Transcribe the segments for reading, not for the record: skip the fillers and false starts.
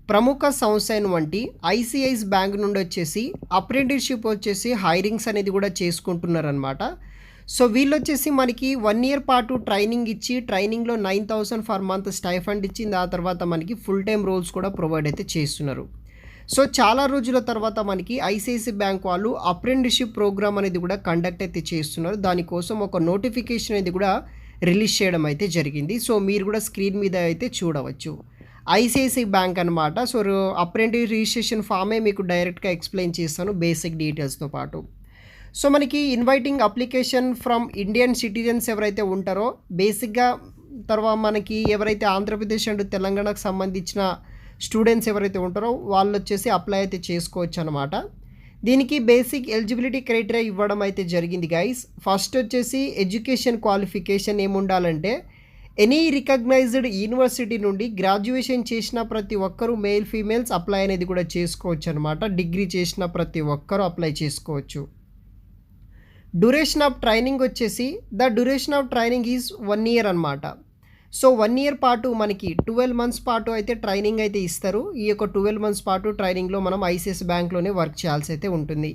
ప్రముఖ సంస్థ అయినటువంటి ఐసిఐస్ బ్యాంక్ నుండి వచ్చేసి అప్రెంటిస్‌షిప్ వచ్చేసి హైరింగ్స్ అనేది కూడా చేసుకుంటున్నారనమాట. సో వీళ్ళొచ్చేసి మనకి 1 ఇయర్ పాటు ట్రైనింగ్ ఇచ్చి, ట్రైనింగ్‌లో 9,000 పర్ మంత్ స్టైఫండ్ ఇచ్చి, ఆ తర్వాత మనకి ఫుల్ టైమ్ రోల్స్ కూడా ప్రొవైడ్ అయితే చేస్తున్నారు. సో చాలా రోజుల తర్వాత మనకి ఐసిఐసిఐ బ్యాంక్ వాళ్ళు అప్రెంటిస్‌షిప్ ప్రోగ్రామ్ అనేది కూడా కండక్ట్ అయితే చేస్తున్నారు. దానికోసం ఒక నోటిఫికేషన్ అనేది కూడా రిలీజ్ చేయడం అయితే జరిగింది. సో మీరు కూడా స్క్రీన్ మీద అయితే చూడవచ్చు. ఐసిఐసిఐ బ్యాంక్ అనమాట. సో అప్రెంటిస్ రిజిస్ట్రేషన్ ఫామే మీకు డైరెక్ట్‌గా ఎక్స్‌ప్లెయిన్ చేస్తాను బేసిక్ డీటెయిల్స్‌తో పాటు. సో మనకి inviting application from Indian citizens ఎవరైతే ఉంటారో బేసిక్‌గా తర్వాత మనకి ఎవరైతే ఆంధ్రప్రదేశ్ అండ్ తెలంగాణకు సంబంధించిన స్టూడెంట్స్ ఎవరైతే ఉంటారో వాళ్ళొచ్చేసి అప్లై అయితే చేసుకోవచ్చు అనమాట. దీనికి బేసిక్ ఎలిజిబిలిటీ క్రైటీరియా ఇవ్వడం అయితే జరిగింది గైస్. ఫస్ట్ వచ్చేసి ఎడ్యుకేషన్ క్వాలిఫికేషన్ ఏముండాలంటే ఎనీ రికగ్నైజ్డ్ యూనివర్సిటీ నుండి గ్రాడ్యుయేషన్ చేసిన ప్రతి ఒక్కరూ మేల్, ఫీమేల్స్ అప్లై అనేది కూడా చేసుకోవచ్చు అనమాట. డిగ్రీ చేసిన ప్రతి ఒక్కరూ అప్లై చేసుకోవచ్చు. డ్యూరేషన్ ఆఫ్ ట్రైనింగ్ వచ్చేసి duration of training is 1 year అనమాట. సో 1 ఇయర్ పాటు మనకి 12 మంత్స్ పాటు అయితే ట్రైనింగ్ అయితే ఇస్తారు. ఈ యొక్క 12 మంత్స్ పాటు ట్రైనింగ్లో మనం ఐసిఐసిఐ బ్యాంక్లోనే వర్క్ చేయాల్సి అయితే ఉంటుంది.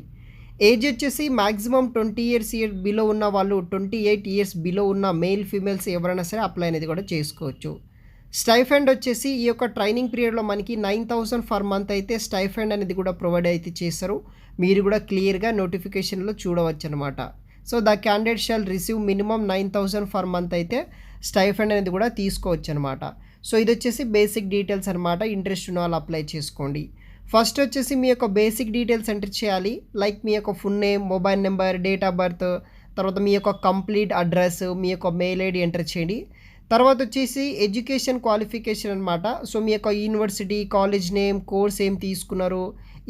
ఏజ్ వచ్చేసి మ్యాక్సిమం 20 ఇయర్స్ బిలో ఉన్న వాళ్ళు, 28 ఇయర్స్ బిలో ఉన్న మేల్, ఫీమేల్స్ ఎవరైనా సరే అప్లై అనేది కూడా చేసుకోవచ్చు. స్టైఫండ్ వచ్చేసి ఈ యొక్క ట్రైనింగ్ పీరియడ్లో మనకి 9,000 పర్ మంత్ అయితే స్టైఫండ్ అనేది కూడా ప్రొవైడ్ అయితే చేస్తారు. మీరు కూడా క్లియర్గా నోటిఫికేషన్లో చూడవచ్చు అనమాట. So the candidate shall receive minimum 9,000 per month అయితే స్టైఫండ్ అనేది కూడా తీసుకోవచ్చు అనమాట. సో ఇది వచ్చేసి బేసిక్ డీటెయిల్స్ అనమాట. ఇంట్రెస్ట్ ఉన్న వాళ్ళు అప్లై చేసుకోండి. ఫస్ట్ వచ్చేసి మీ యొక్క బేసిక్ డీటెయిల్స్ ఎంటర్ చేయాలి. లైక్ మీ యొక్క full name, mobile number, date of birth, తర్వాత మీ యొక్క కంప్లీట్ అడ్రస్, మీ యొక్క మెయిల్ ఐడి ఎంటర్ చేయండి. తర్వాత వచ్చేసి ఎడ్యుకేషన్ క్వాలిఫికేషన్ అనమాట. సో మీ యొక్క యూనివర్సిటీ, కాలేజ్ నేమ్, కోర్స్ ఏం తీసుకున్నారు,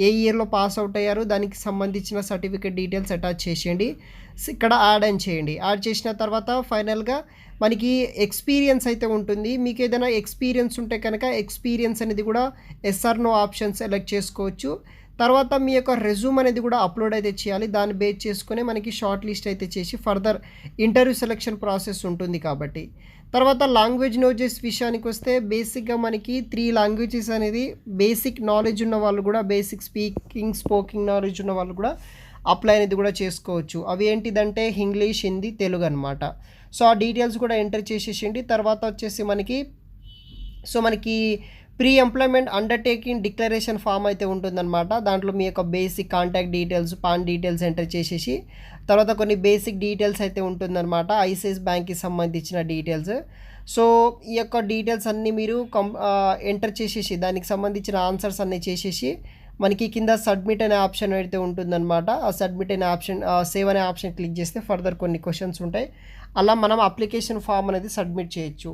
ఏ ఇయర్లో పాస్ అవుట్ అయ్యారు, దానికి సంబంధించిన సర్టిఫికేట్ డీటెయిల్స్ అటాచ్ చేసేయండి. ఇక్కడ యాడ్ అని చేయండి. యాడ్ చేసిన తర్వాత ఫైనల్గా మనకి ఎక్స్పీరియన్స్ అయితే ఉంటుంది. మీకు ఏదైనా ఎక్స్పీరియన్స్ ఉంటే కనుక ఎక్స్పీరియన్స్ అనేది కూడా ఎస్ఆర్ నో ఆప్షన్ సెలెక్ట్ చేసుకోవచ్చు. తర్వాత మీ యొక్క రెజ్యూమ్ అనేది కూడా అప్లోడ్ అయితే చేయాలి. దాన్ని బేస్ చేసుకొని మనకి షార్ట్ లిస్ట్ అయితే చేసి ఫర్దర్ ఇంటర్వ్యూ సెలెక్షన్ ప్రాసెస్ ఉంటుంది కాబట్టి. తర్వాత లాంగ్వేజ్ నోలెడ్జెస్ విషయానికి వస్తే బేసిక్గా మనకి 3 లాంగ్వేజెస్ అనేది బేసిక్ నాలెడ్జ్ ఉన్న వాళ్ళు కూడా, బేసిక్ స్పోకింగ్ నాలెడ్జ్ ఉన్న వాళ్ళు కూడా అప్లై అనేది కూడా చేసుకోవచ్చు. అవి ఏంటిదంటే ఇంగ్లీష్, హిందీ, తెలుగు అనమాట. సో ఆ డీటెయిల్స్ కూడా ఎంటర్ చేసేసేయండి. తర్వాత వచ్చేసి మనకి pre employment undertaking declaration form అయితే ఉంటుందన్నమాట. దాంట్లో మీ యొక్క basic contact details, PAN details enter చేసేసి తర్వాత కొన్ని బేసిక్ డీటెయిల్స్ అయితే ఉంటుందన్నమాట. ఐసిఐసిఐ బ్యాంక్కి సంబంధించిన డీటెయిల్స్. సో ఈ యొక్క డీటెయిల్స్ అన్నీ మీరు ఎంటర్ చేసేసి దానికి సంబంధించిన ఆన్సర్స్ అన్నీ చేసేసి మనకి కింద సబ్మిట్ అనే ఆప్షన్ అయితే ఉంటుందన్నమాట. ఆ సబ్మిట్ అనే ఆప్షన్, సేవ్ అనే ఆప్షన్ క్లిక్ చేస్తే ఫర్దర్ కొన్ని క్వశ్చన్స్ ఉంటాయి. అలా మనం అప్లికేషన్ ఫామ్ అనేది సబ్మిట్ చేయొచ్చు.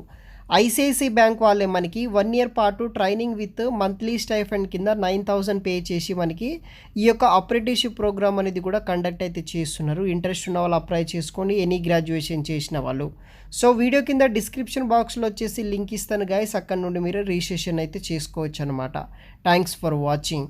ఐసిఐసిఐ బ్యాంక్ వాళ్ళే మనకి 1 ఇయర్ పాటు ట్రైనింగ్ విత్ మంత్లీ స్టైఫండ్ కింద 9,000 పే చేసి మనకి ఈ యొక్క అప్రెంటిస్‌షిప్ ప్రోగ్రామ్ అనేది కూడా కండక్ట్ అయితే చేస్తున్నారు. ఇంట్రెస్ట్ ఉన్న వాళ్ళు అప్లై చేసుకోండి, ఎనీ గ్రాడ్యుయేషన్ చేసిన వాళ్ళు. సో వీడియో కింద డిస్క్రిప్షన్ బాక్స్లో వచ్చేసి లింక్ ఇస్తాను గైస్. అక్కడ నుండి మీరు రిజిస్ట్రేషన్ అయితే చేసుకోవచ్చు అనమాట. Thanks for watching.